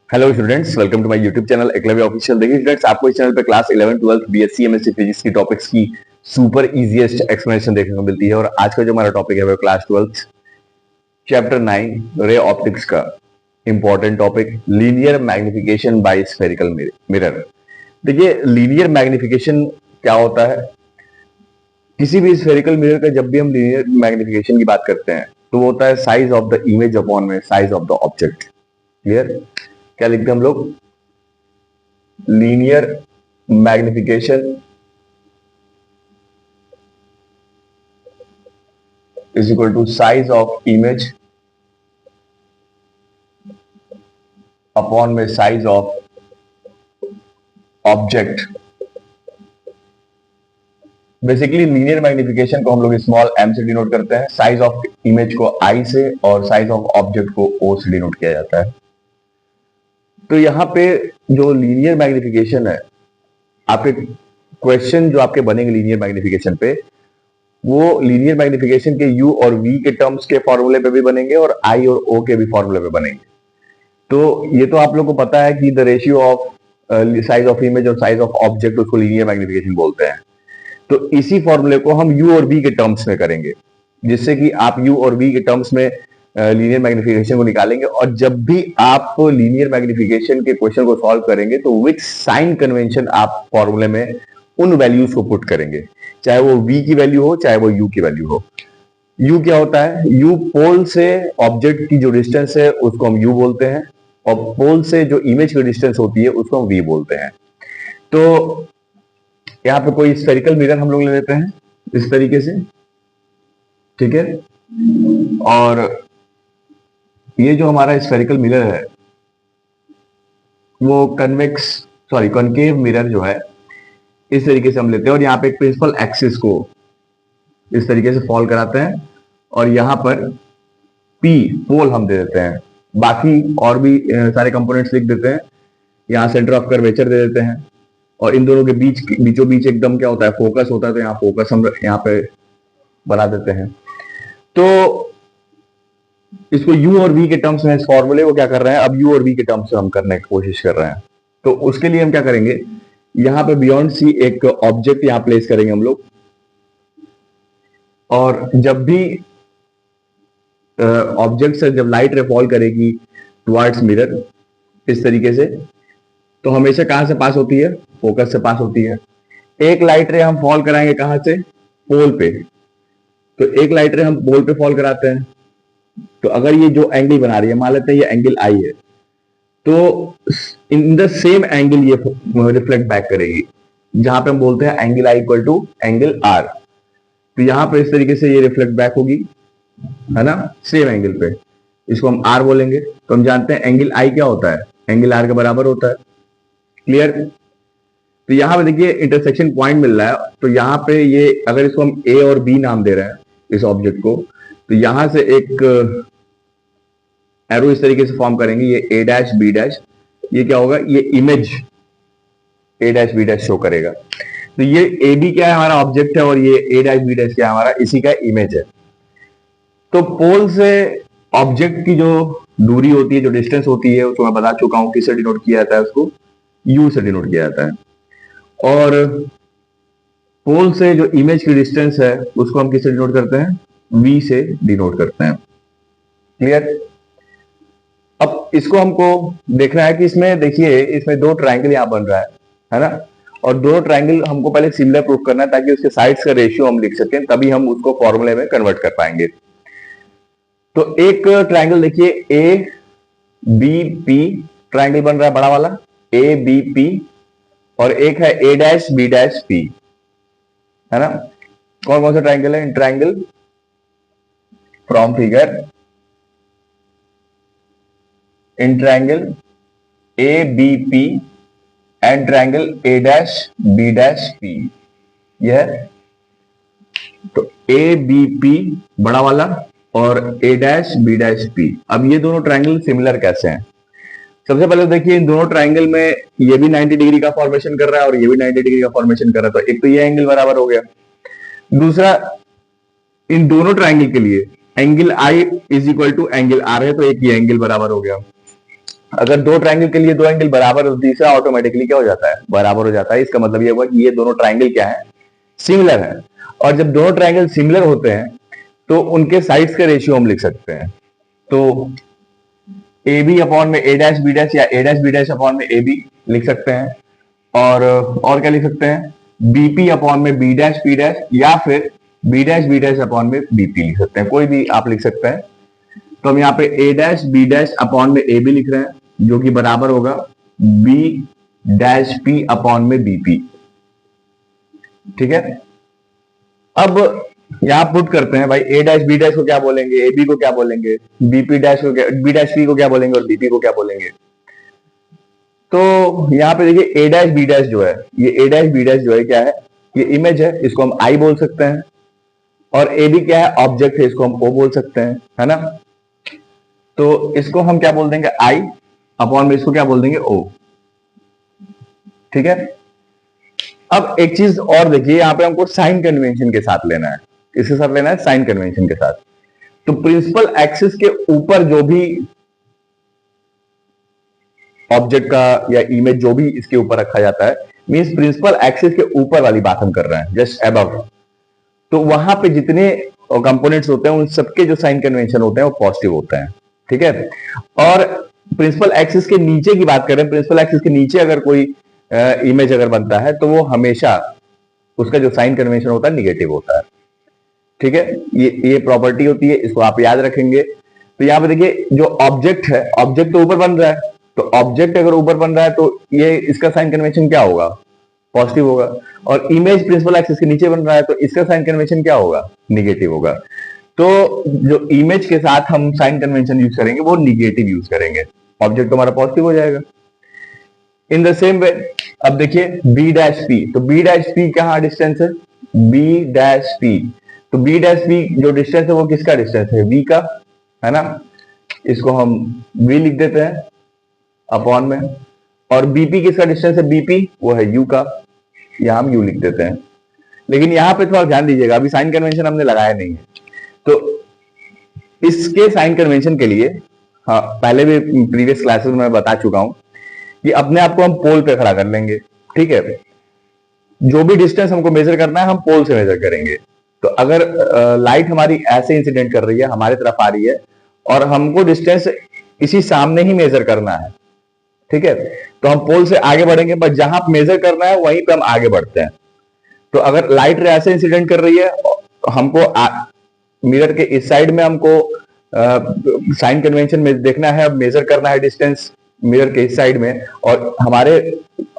Hello students, welcome to my YouTube channel Eklavya official. देखिए students, आपको इस चैनल पे क्लास 11 12 बीएससी एमएससी फिजिक्स की टॉपिक्स की सुपर इजीएस्ट एक्सप्लेनेशन देखने को मिलती है। और आज का जो हमारा टॉपिक है वो क्लास 12 चैप्टर 9 रे ऑप्टिक्स का important topic, linear magnification by spherical mirror. देखिए लीनियर मैग्निफिकेशन क्या होता है। किसी भी स्फेरिकल मिरर का जब भी हम लीनियर मैग्निफिकेशन की बात करते हैं तो वो होता है size of the image upon में size of the object. Clear? क्या लिखते हैं हम लोग? Linear magnification is equal to size of image upon में size of object। Basically linear magnification को हम लोग स्मॉल m से डिनोट करते हैं, साइज ऑफ इमेज को I से और साइज ऑफ ऑब्जेक्ट को O से डिनोट किया जाता है। तो यहाँ पे जो लीनियर मैग्निफिकेशन है, आपके क्वेश्चन जो आपके बनेंगे लीनियर मैग्निफिकेशन पे, वो लीनियर मैग्निफिकेशन के u और v के टर्म्स के फॉर्मूले पे भी बनेंगे और i और o के भी फॉर्मूले पे बनेंगे। तो ये तो आप लोग को पता है कि the ratio of size of image और साइज ऑफ ऑब्जेक्ट, उसको लीनियर मैग्निफिकेशन बोलते हैं। तो इसी फॉर्मूले को हम u और v के टर्म्स में करेंगे, जिससे कि आप u और v के टर्म्स में लीनियर मैग्निफिकेशन को निकालेंगे। और जब भी आप लीनियर मैग्निफिकेशन के क्वेश्चन को सॉल्व करेंगे तो विच साइन कन्वेंशन आप फॉर्मूले में उन वैल्यूज को पुट करेंगे, चाहे वो v की वैल्यू हो चाहे वो u की वैल्यू हो। u क्या होता है? u पोल से ऑब्जेक्ट की जो डिस्टेंस है उसको हम u बोलते हैं, और पोल से जो इमेज की डिस्टेंस होती है उसको हम v बोलते हैं। तो यहाँ पे कोई स्फेरिकल मिरर हम लोग ले लेते हैं इस तरीके से, ठीक है। और ये जो हमारा स्फेरिकल मिरर है वो कॉनकेव मिरर जो है इस तरीके से हम लेते हैं, और यहाँ पे एक प्रिंसिपल एक्सिस को इस तरीके से फॉल कराते हैं, और यहाँ पर P पोल हम दे देते हैं। बाकी और भी सारे कंपोनेंट्स लिख देते हैं। यहाँ सेंटर ऑफ कर्वेचर दे देते हैं, और इन दोनों के बीचों बीच एकदम क्या होता है, फोकस होता है। तो यहाँ फोकस हम यहाँ पे बना देते हैं। तो इसको u और v के टर्म्स में, इस फॉर्मूले को क्या कर रहे हैं, अब u और v के टर्म्स में हम करने की कोशिश कर रहे हैं। तो उसके लिए हम क्या करेंगे, यहाँ पे बियॉन्ड सी एक ऑब्जेक्ट यहाँ प्लेस करेंगे हम लोग, और जब भी ऑब्जेक्ट से जब लाइट रे फॉल करेगी टुवर्ड्स मिरर इस तरीके से, तो हमेशा कहां से पास होती है? फोकस से पास होती है। एक लाइट रे हम फॉल कराएंगे कहां से? पोल पे। तो एक लाइट रे हम पोल पे फॉल कराते हैं, तो अगर ये जो एंगल बना रही है, मान लेते हैं ये एंगल I है, तो इन द सेम एंगल ये रिफ्लेक्ट बैक करेगी, जहां पे हम बोलते हैं angle I equal to angle R। तो यहां पे इस तरीके से ये रिफ्लेक्ट बैक होगी, है ना, सेम एंगल पे। इसको हम R बोलेंगे। तो हम जानते हैं एंगल I क्या होता है, एंगल R के बराबर होता है। क्लियर? तो यहाँ पे देखिए इंटरसेक्शन पॉइंट मिल रहा है। तो यहाँ पे ये अगर इसको हम A और B नाम दे रहे हैं इस ऑब्जेक्ट को, तो यहां से एक एरो इस तरीके से फॉर्म करेंगे, ये A डैश B डैश, ये क्या होगा, ये image A dash B dash show करेगा। तो ये AB क्या है, हमारा ऑब्जेक्ट है, और ये A डैश B डैश क्या है, हमारा इसी का इमेज है। तो पोल से ऑब्जेक्ट की जो दूरी होती है, जो डिस्टेंस होती है, उसको मैं बता चुका हूं किससे डिनोट किया जाता है, उसको U से डिनोट किया जाता है। और पोल से जो इमेज की डिस्टेंस है उसको हम किससे डिनोट करते हैं? V से डिनोट करते हैं। क्लियर? अब इसको हमको देखना है कि इसमें देखिए, इसमें दो ट्राइंगल यहां बन रहा है ना, और दोनों ट्राइंगल हमको पहले सिमिलर प्रूफ करना है, ताकि उसके साइड्स का रेशियो हम लिख सकें, तभी हम उसको फॉर्मूले में कन्वर्ट कर पाएंगे। तो एक ट्राइंगल देखिए ए बी पी ट्राइंगल बन रहा है, बड़ा वाला ए बी पी, और एक है A dash B dash P, है ना। कौन कौन सा ट्राइंगल है? Triangle from figure, in triangle A B P and triangle A dash B dash P, यह है। तो ए बी पी बड़ा वाला और A dash B dash P. अब ये दोनों ट्राइंगल सिमिलर कैसे हैं? सबसे पहले देखिए, इन दोनों ट्राइंगल में ये भी 90 डिग्री का फॉर्मेशन कर रहा है और ये भी 90 डिग्री का फॉर्मेशन कर रहा है। तो एक तो ये एंगल बराबर हो गया। दूसरा, इन दोनों ट्राइंगल के लिए angle I is equal to angle R है, तो एक ये एंगल बराबर हो गया। अगर दो ट्रायंगल के लिए दो एंगल बराबर हो, तीसरा ऑटोमेटिकली क्या हो जाता है, बराबर हो जाता है। इसका मतलब ये हुआ कि ये दोनों ट्रायंगल क्या है, सिमिलर है। और जब दोनों ट्रायंगल सिमिलर होते हैं तो उनके साइड्स का रेशियो हम लिख सकते हैं। तो ए बी अपॉन में ए डैश बी डैश, या ए डैश बी डैश अपॉन में ए बी लिख सकते हैं। और क्या लिख सकते हैं, बीपी अपॉन में बी डैश पी डैश, या फिर बी डैश अपॉन में बीपी लिख सकते हैं, कोई भी आप लिख सकते हैं। तो हम यहाँ पे ए डैश बी डैश अपॉन में ए बी लिख रहे हैं, जो कि बराबर होगा बी डैश पी अपॉन में बीपी। ठीक है, अब यहां पुट करते हैं भाई, ए डैश बी डैश को क्या बोलेंगे, ए बी को क्या बोलेंगे, बीपी डैश को क्या, बी डैश पी को क्या बोलेंगे, और बीपी को क्या बोलेंगे। तो यहाँ पे देखिए ए डैश बी डैश जो है, ये ए डैश बी डैश जो है क्या है, ये इमेज है, इसको हम आई बोल सकते हैं। और ए बी क्या है, ऑब्जेक्ट है, इसको हम ओ बोल सकते हैं, है ना। तो इसको हम क्या बोल देंगे, आई अपॉन में इसको क्या बोल देंगे, ओ। ठीक है, अब एक चीज और देखिए, यहां पे हमको साइन कन्वेंशन के साथ लेना है। किसके साथ लेना है, साइन कन्वेंशन के साथ। तो प्रिंसिपल एक्सिस के ऊपर जो भी ऑब्जेक्ट का या इमेज जो भी इसके ऊपर रखा जाता है, मींस प्रिंसिपल एक्सिस के ऊपर वाली बात हम कर रहे हैं, जस्ट अबव। तो वहां पे जितने कंपोनेंट्स होते हैं उन सबके जो साइन कन्वेंशन होते हैं वो पॉजिटिव होते हैं। ठीक है, और प्रिंसिपल एक्सिस के नीचे की बात करें, प्रिंसिपल एक्सिस के नीचे अगर कोई इमेज अगर बनता है तो वो हमेशा उसका जो साइन कन्वेंशन होता है निगेटिव होता है। ठीक है, ये प्रॉपर्टी होती है, इसको आप याद रखेंगे। तो यहाँ पे देखिए जो ऑब्जेक्ट है, ऑब्जेक्ट तो ऊपर बन रहा है, तो ऑब्जेक्ट अगर ऊपर बन रहा है तो ये इसका साइन कन्वेंशन क्या होगा, पॉजिटिव होगा। और इमेज प्रिंसिपल एक्सिस के नीचे बन रहा है तो इसका साइन कन्वेंशन क्या होगा, निगेटिव होगा। तो जो इमेज के साथ हम साइन कन्वेंशन यूज करेंगे वो निगेटिव यूज करेंगे, ऑब्जेक्ट तो हमारा पॉजिटिव हो जाएगा। इन द सेम वे अब देखिए बी डैश पी, तो बी डैश पी कहां डिस्टेंस है, बी डैश पी। तो बी डैश पी जो डिस्टेंस है वो किसका डिस्टेंस है, वी का, है ना। इसको हम वी लिख देते हैं अपॉन में। और बीपी किसका डिस्टेंस है, बीपी वो है यू का, यहां हम यू लिख देते हैं। लेकिन यहां पे थोड़ा ध्यान दीजिएगा, अभी साइन कन्वेंशन हमने लगाया नहीं है। तो इसके साइन कन्वेंशन के लिए, हाँ पहले भी प्रीवियस क्लासेस में बता चुका हूं कि अपने आप को हम पोल पे खड़ा कर लेंगे। ठीक है, जो भी डिस्टेंस हमको मेजर करना है हम पोल से मेजर करेंगे। तो अगर लाइट हमारी ऐसे इंसिडेंट कर रही है, हमारे तरफ आ रही है, और हमको डिस्टेंस इसी सामने ही मेजर करना है, ठीक है, तो हम पोल से आगे बढ़ेंगे, बस जहां मेजर करना है वहीं पे हम आगे बढ़ते हैं। तो अगर लाइट ऐसे इंसिडेंट कर रही है, हमको मिरर के इस साइड में हमको साइन कन्वेंशन में देखना है, मेजर करना है डिस्टेंस मिरर के इस साइड में, और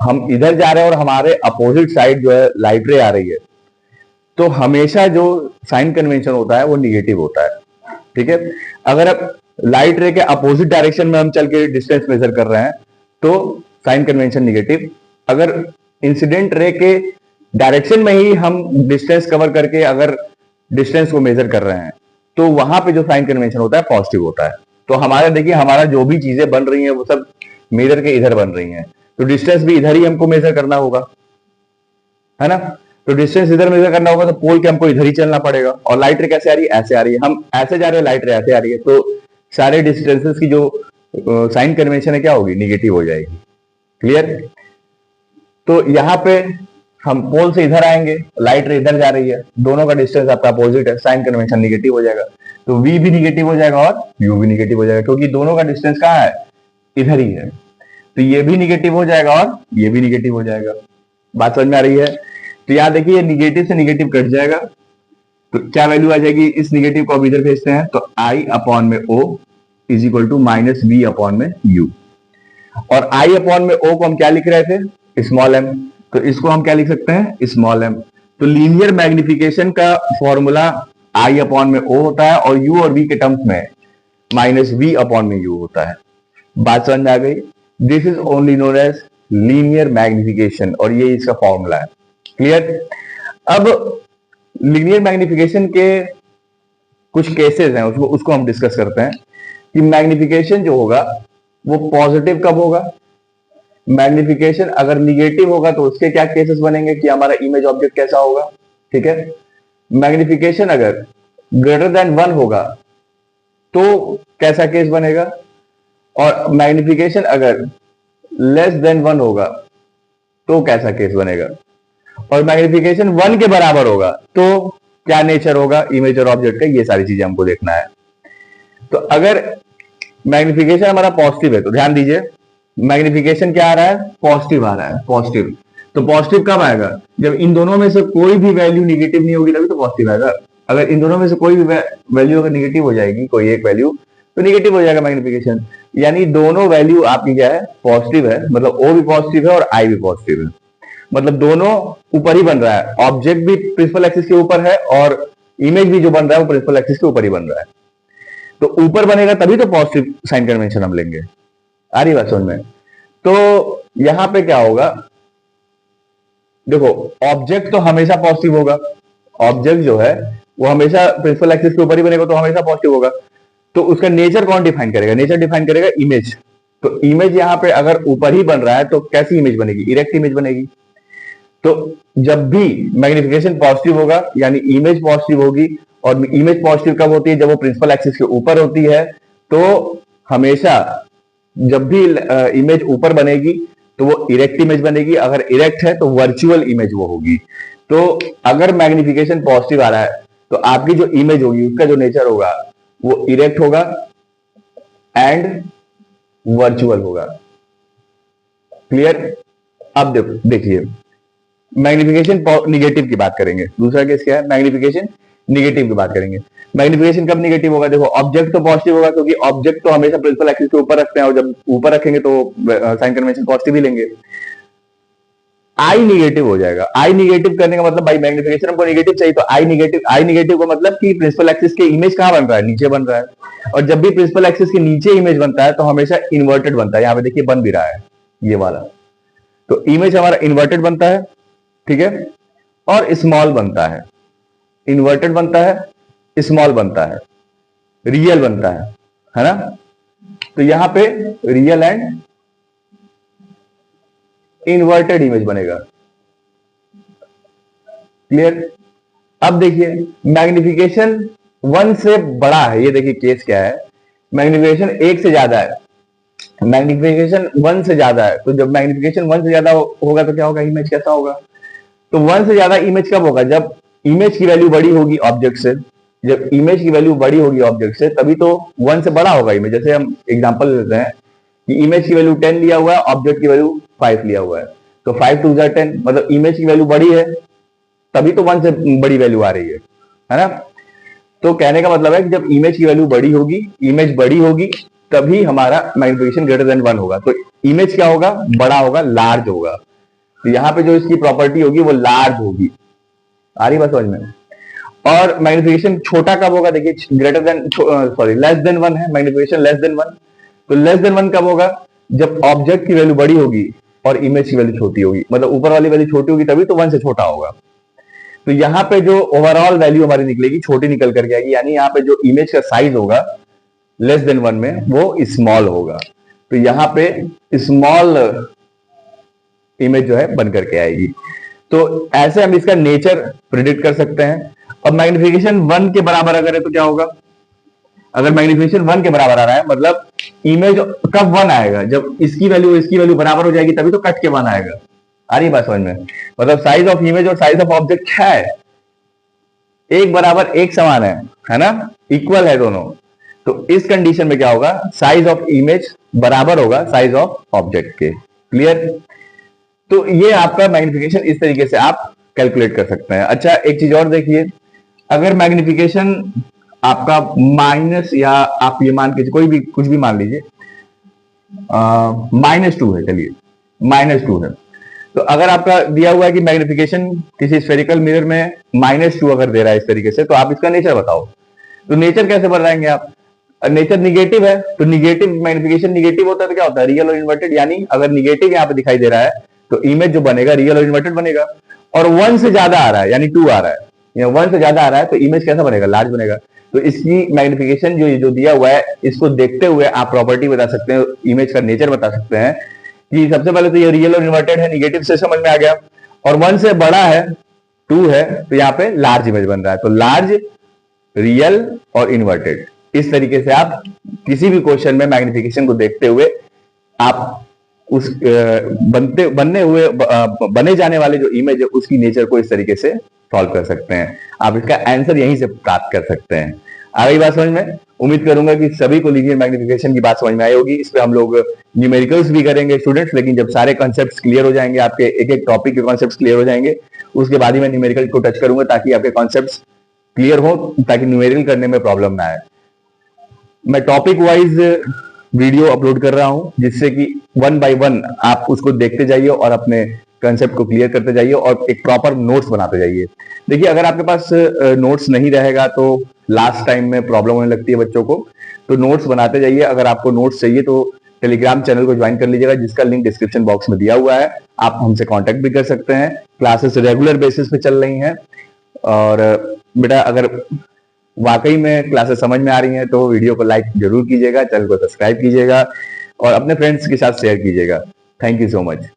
हम इधर जा रहे हैं और हमारे अपोजिट साइड जो है लाइट रे आ रही है, तो हमेशा जो साइन कन्वेंशन होता है वो निगेटिव होता है। ठीक है, अगर अब लाइट रे के अपोजिट डायरेक्शन में हम चल के डिस्टेंस मेजर कर रहे हैं तो साइन कन्वेंशन निगेटिव। अगर इंसिडेंट रे के डायरेक्शन में ही हम डिस्टेंस कवर करके अगर डिस्टेंस को मेजर कर रहे हैं तो वहां पे जो साइन कन्वेंशन होता है पॉजिटिव होता है। तो हमारा देखिए, हमारा जो भी चीजें बन रही हैं वो सब मिरर के इधर बन रही हैं, तो डिस्टेंस भी इधर ही हमको मेजर करना होगा, है ना। तो डिस्टेंस इधर मेजर करना होगा तो पोल के हमको इधर ही चलना पड़ेगा। और लाइट रे कैसे आ रही है, ऐसे आ रही है, हम ऐसे जा रहे हैं, लाइट रे ऐसे आ रही है, तो सारे डिस्टेंसेस की जो साइन कन्वेंशन है क्या होगी, निगेटिव हो जाएगी। क्लियर। तो यहाँ पे हम पोल से इधर आएंगे, लाइट रे इधर जा रही है, दोनों का डिस्टेंस आपका अपोजिट है, साइन कन्वेंशन निगेटिव हो जाएगा। तो v भी निगेटिव हो जाएगा और u भी निगेटिव हो जाएगा, क्योंकि दोनों का डिस्टेंस कहाँ है, इधर ही है। तो ये भी निगेटिव हो जाएगा और ये भी निगेटिव हो जाएगा। बात समझ में आ रही है। तो यहाँ देखिए, ये निगेटिव से निगेटिव कट जाएगा, तो क्या वैल्यू आ जाएगी, इस निगेटिव को अब इधर भेजते हैं, तो i अपॉन में o is equal to minus v upon में u। और i अपॉन में o को हम क्या लिख रहे थे, स्मॉल m, तो इसको हम क्या लिख सकते हैं, स्मॉल m। तो लीनियर मैग्निफिकेशन का फॉर्मूला i अपॉन में o होता है और u और v के टर्म्स में माइनस v अपॉन में u होता है। बात समझ में आ गई। This is only known as linear magnification, और ये इसका फॉर्मूला है। क्लियर। अब लीनियर मैग्निफिकेशन के कुछ केसेस हैं, उसको हम डिस्कस करते हैं कि मैग्निफिकेशन जो होगा वो पॉजिटिव कब होगा, मैग्निफिकेशन अगर निगेटिव होगा तो उसके क्या केसेस बनेंगे कि हमारा इमेज ऑब्जेक्ट कैसा होगा। ठीक है, मैग्निफिकेशन अगर ग्रेटर देन 1 होगा तो कैसा केस बनेगा, और मैग्निफिकेशन अगर लेस देन 1 होगा तो कैसा केस बनेगा, और मैग्निफिकेशन 1 के बराबर होगा तो क्या नेचर होगा इमेज और ऑब्जेक्ट का, ये सारी चीजें हमको देखना है। तो अगर मैग्निफिकेशन हमारा पॉजिटिव है तो ध्यान दीजिए, मैग्निफिकेशन क्या आ रहा है, पॉजिटिव आ रहा है, पॉजिटिव। तो पॉजिटिव कब आएगा, जब इन दोनों में से कोई भी वैल्यू निगेटिव नहीं होगी तभी तो पॉजिटिव आएगा। अगर इन दोनों में से कोई भी वैल्यू अगर निगेटिव हो जाएगी, कोई एक वैल्यू, तो निगेटिव हो जाएगा मैग्निफिकेशन। यानी दोनों वैल्यू आपकी क्या है, पॉजिटिव है, मतलब ओ भी पॉजिटिव है और आई भी पॉजिटिव है, मतलब दोनों ऊपर ही बन रहा है। ऑब्जेक्ट भी प्रिंसिपल एक्सिस के ऊपर है और इमेज भी जो बन रहा है वो प्रिंसिपल एक्सिस के ऊपर ही बन रहा है। तो ऊपर बनेगा तभी तो पॉजिटिव साइन कन्वेंशन हम लेंगे। आ रही बात समझ में? तो यहां पे क्या होगा, देखो ऑब्जेक्ट तो हमेशा पॉजिटिव होगा, ऑब्जेक्ट जो है वो हमेशा प्रिंसिपल एक्सिस के ऊपर ही बनेगा तो हमेशा पॉजिटिव होगा। तो उसका नेचर कौन डिफाइन करेगा, नेचर डिफाइन करेगा इमेज। तो इमेज यहां पे अगर ऊपर ही बन रहा है तो कैसी इमेज बनेगी, इरेक्ट इमेज बनेगी। तो जब भी मैग्निफिकेशन पॉजिटिव होगा यानी इमेज पॉजिटिव होगी, और इमेज पॉजिटिव कब होती है, जब वो प्रिंसिपल एक्सिस के ऊपर होती है। तो हमेशा जब भी इमेज ऊपर बनेगी तो वो इरेक्ट इमेज बनेगी, अगर इरेक्ट है तो वर्चुअल इमेज वो होगी। तो अगर मैग्निफिकेशन पॉजिटिव आ रहा है तो आपकी जो इमेज होगी उसका जो नेचर होगा वो इरेक्ट होगा एंड वर्चुअल होगा। क्लियर? अब देखिए मैग्निफिकेशन निगेटिव की बात करेंगे, दूसरा केस क्या है, मैग्निफिकेशन निगेटिव की बात करेंगे। मैग्निफिकेशन कब निगेटिव होगा, देखो ऑब्जेक्ट तो पॉजिटिव होगा क्योंकि ऑब्जेक्ट तो हमेशा प्रिंसिपल एक्सिस के ऊपर रखते हैं और जब ऊपर रखेंगे तो साइन कन्वेंशन पॉजिटिव ही लेंगे। आई निगेटिव हो जाएगा, आई निगेटिव करने का मतलब भाई मैग्निफिकेशन हमको निगेटिव चाहिए तो आई निगेटिव का मतलब कि प्रिंसिपल एक्सिस के इमेज कहां बन रहा है, नीचे बन रहा है। और जब भी प्रिंसिपल एक्सिस के नीचे इमेज बनता है तो हमेशा इन्वर्टेड बनता है, यहां पे देखिए बन भी रहा है ये वाला। तो इमेज हमारा इन्वर्टेड बनता है, ठीक है, और स्मॉल बनता है, इन्वर्टेड बनता है, स्मॉल बनता है, रियल बनता है ना। तो यहां पे रियल एंड इन्वर्टेड इमेज बनेगा। क्लियर? अब देखिए मैग्निफिकेशन 1 से बड़ा है, ये देखिए केस क्या है, मैग्निफिकेशन 1 से ज्यादा है, मैग्निफिकेशन 1 से ज्यादा है। तो जब मैग्निफिकेशन 1 से ज्यादा होगा तो क्या होगा, इमेज कैसा होगा, तो 1 से ज्यादा इमेज कब होगा, जब इमेज की वैल्यू बड़ी होगी ऑब्जेक्ट से। जब इमेज की वैल्यू बड़ी होगी ऑब्जेक्ट से तभी तो 1 से बड़ा होगा इमेज। जैसे हम एग्जांपल लेते हैं कि इमेज की वैल्यू 10 लिया हुआ है, ऑब्जेक्ट की वैल्यू 5 लिया हुआ है, तो 5 2 10, मतलब इमेज की वैल्यू बड़ी है तभी तो 1 से बड़ी वैल्यू आ रही है ना। तो कहने का मतलब है कि जब इमेज की वैल्यू बड़ी होगी, इमेज बड़ी होगी तभी हमारा मैग्निफिकेशन ग्रेटर देन 1 होगा। तो इमेज क्या होगा, बड़ा होगा, लार्ज होगा। तो यहां पे जो इसकी प्रॉपर्टी होगी वो लार्ज होगी। आ रही बात समझ में? और मैग्निफिकेशन छोटा कब होगा, देखिए ग्रेटर देन लेस देन 1 है, मैग्निफिकेशन लेस देन 1। तो लेस देन 1 कब होगा, जब ऑब्जेक्ट की वैल्यू बड़ी होगी और इमेज की वैल्यू छोटी होगी, मतलब ऊपर वाली वैल्यू छोटी होगी तभी तो 1 से छोटा होगा। तो यहाँ पे जो ओवरऑल वैल्यू हमारी निकलेगी छोटी निकल करके आएगी, यानी यहाँ पे जो इमेज का साइज होगा लेस देन 1 में वो स्मॉल होगा। तो यहाँ पे स्मॉल इमेज जो है बन करके आएगी। तो ऐसे हम इसका नेचर प्रिडिक्ट कर सकते हैं। और मैग्निफिकेशन 1 के बराबर अगर है तो क्या होगा, अगर मैग्निफिकेशन 1 के बराबर आ रहा है मतलब इमेज कब 1 आएगा, जब इसकी वैल्यू बराबर हो जाएगी तभी तो कट के 1 आएगा। आ रही बात समझ में? मतलब साइज ऑफ इमेज और साइज ऑफ ऑब्जेक्ट क्या है, एक बराबर एक समान है ना, इक्वल है दोनों। तो इस कंडीशन में क्या होगा, साइज ऑफ इमेज बराबर होगा साइज ऑफ ऑब्जेक्ट के। क्लियर? तो ये आपका मैग्निफिकेशन इस तरीके से आप कैलकुलेट कर सकते हैं। अच्छा एक चीज और देखिए, अगर मैग्निफिकेशन आपका माइनस, या आप ये मान के कोई भी कुछ भी मान लीजिए, -2 है, चलिए -2 है। तो अगर आपका दिया हुआ है कि मैग्निफिकेशन किसी स्फेरिकल मिरर में -2 अगर दे रहा है इस तरीके से, तो आप इसका नेचर बताओ। तो नेचर कैसे बनाएंगे आप, नेचर निगेटिव है तो निगेटिव मैग्निफिकेशन निगेटिव होता है तो क्या होता है, रियल और इन्वर्टेड। यानी अगर निगेटिव यहाँ पे दिखाई दे रहा है तो इमेज जो बनेगा रियल और इन्वर्टेड बनेगा। और 1 से ज्यादा आ रहा है यानी 2 आ रहा है, या 1 से ज्यादा आ रहा है तो इमेज कैसा बनेगा, लार्ज बनेगा। तो इसकी मैग्निफिकेशन जो दिया हुआ है इसको देखते हुए आप प्रॉपर्टी बता सकते हैं, इमेज का नेचर बता सकते हैं कि सबसे पहले तो ये रियल और इन्वर्टेड है, निगेटिव से समझ में आ गया। और 1 से बड़ा है, 2 है, तो यहाँ पे लार्ज इमेज बन रहा है। तो लार्ज, रियल और इन्वर्टेड, इस तरीके से आप किसी भी क्वेश्चन में मैग्निफिकेशन को देखते हुए आप उस बने जाने वाले जो इमेज है उसकी नेचर को इस तरीके से सॉल्व कर सकते हैं। आप इसका आंसर यहीं से प्राप्त कर सकते हैं। आ गई बात समझ में? उम्मीद करूंगा कि सभी को लीनियर मैग्निफिकेशन की बात समझ में आई होगी। इस पे हम लोग न्यूमेरिकल्स भी करेंगे स्टूडेंट्स, लेकिन जब सारे कॉन्सेप्ट्स क्लियर हो जाएंगे, आपके एक एक टॉपिक के कॉन्सेप्ट्स क्लियर हो जाएंगे, उसके बाद ही मैं न्यूमेरिकल को टच करूंगा ताकि आपके कॉन्सेप्ट्स क्लियर हो, ताकि न्यूमेरिकल करने में प्रॉब्लम ना आए। मैं टॉपिक वाइज वीडियो अपलोड कर रहा हूं, जिससे कि 1 बाय 1 आप उसको देखते जाइए और अपने कंसेप्ट को क्लियर करते जाइए और एक प्रॉपर नोट्स बनाते जाइए। देखिए, अगर आपके पास नोट्स नहीं रहेगा तो लास्ट टाइम में प्रॉब्लम होने लगती है बच्चों को, तो नोट्स बनाते जाइए। अगर आपको नोट्स चाहिए तो टेलीग्राम चैनल को ज्वाइन कर लीजिएगा, जिसका लिंक डिस्क्रिप्शन बॉक्स में दिया हुआ है। आप हमसे कांटेक्ट भी कर सकते हैं। क्लासेस रेगुलर बेसिस पे चल रही हैं। और बेटा, अगर वाकई में क्लासेस समझ में आ रही हैं तो वीडियो को लाइक जरूर कीजिएगा, चैनल को सब्सक्राइब कीजिएगा और अपने फ्रेंड्स के साथ शेयर कीजिएगा। Thank you so much.